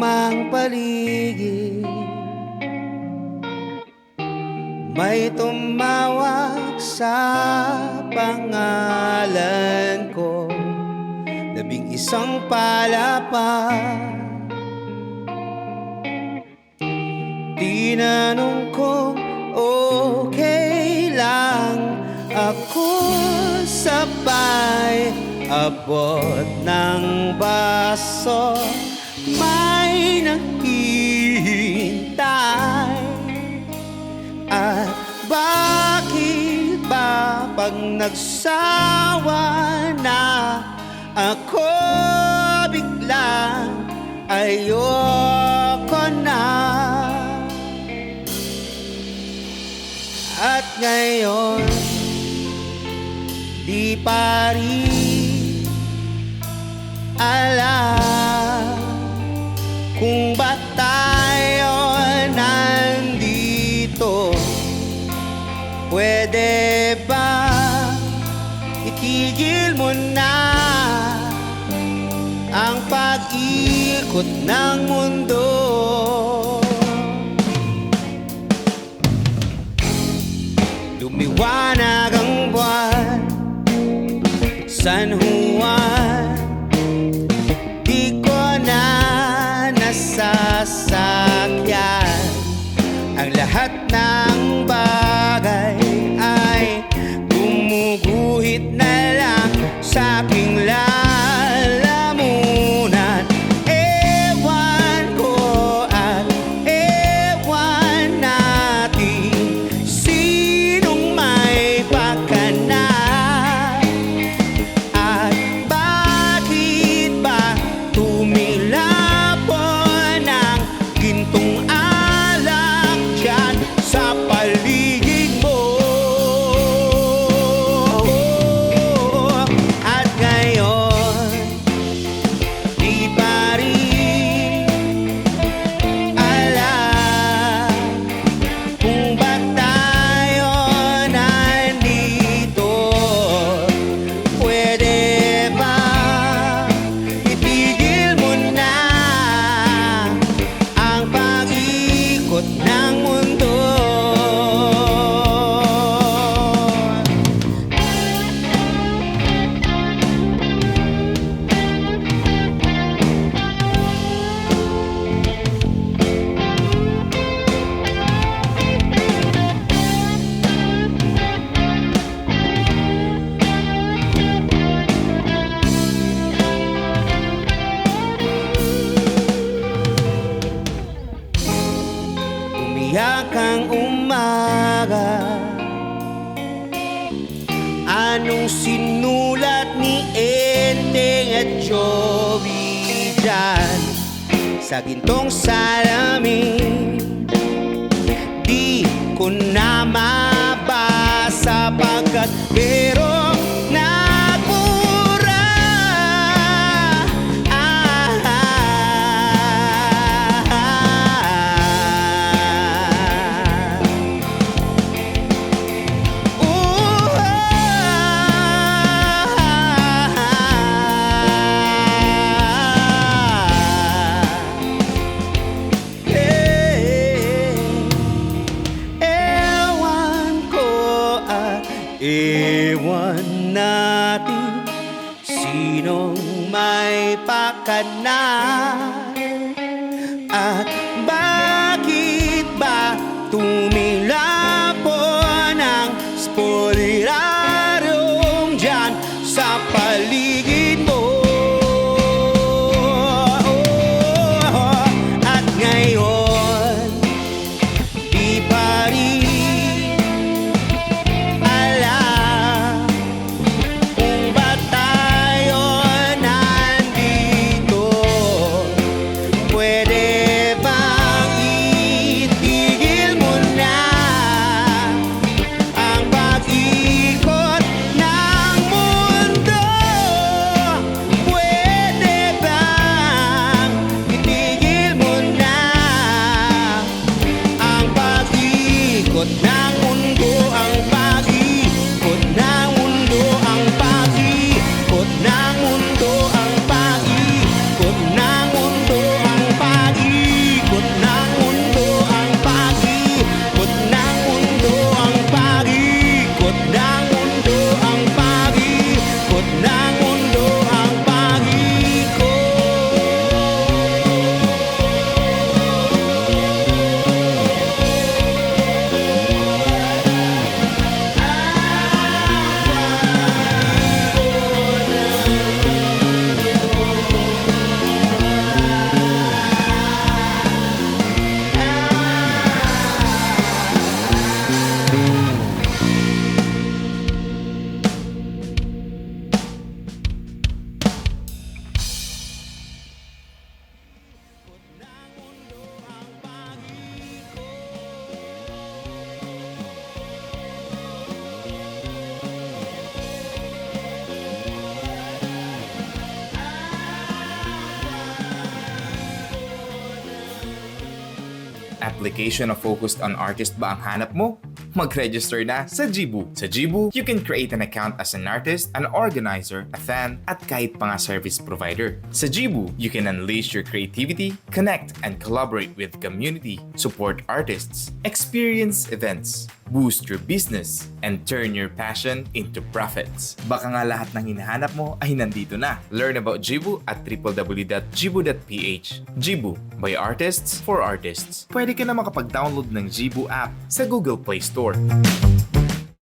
lukmang paligid. May tumawag sa pangalan ko, 11 palapag. Tinanong ko, okay lang ako, sabay abot ng baso. May naghihintay. At bakit ba pag nagsawa na ako, biglang ayoko na? At ngayon, di pa rin alam kung ba't tayo nandito. Pwede ba itigil mo na ang pag-ikot ng mundo? Lumiwanag ang buwan, San Juan, di ko na nasasakyan. Ang lahat ng bagay ay gumuguhit na lang sa aking lalamunan. Ewan ko at ewan natin sinong may pakana. At bakit ba tumilapon ang gintong alak dyan sa paligid mo? At ngayon, di pa rin alam kung ba't tayo nandito. Pwede ba itigil mo na ang pag-ikot ng mundo? Umiyak ang umaga, anong sinulat ni Enteng at Joey dyan sa gintong salamin? Di ko na mabasa pagkat merong nagmura. Ewan natin sinong may pakana. At bakit ba tumilapon ang spoilaryong dyan sa paligid mo? At ngayon, di pa rin Application na focused on artist ba ang hanap mo? Mag-register na sa Jibu. Sa Jibu, you can create an account as an artist, an organizer, a fan, at kahit pa nga service provider. Sa Jibu, you can unleash your creativity, connect and collaborate with community, support artists, experience events, boost your business, and turn your passion into profits. Baka nga lahat ng hinahanap mo ay nandito na. Learn about Jibu at www.jibu.ph. Jibu, by artists, for artists. Pwede ka na makapag-download ng Jibu app sa Google Play Store.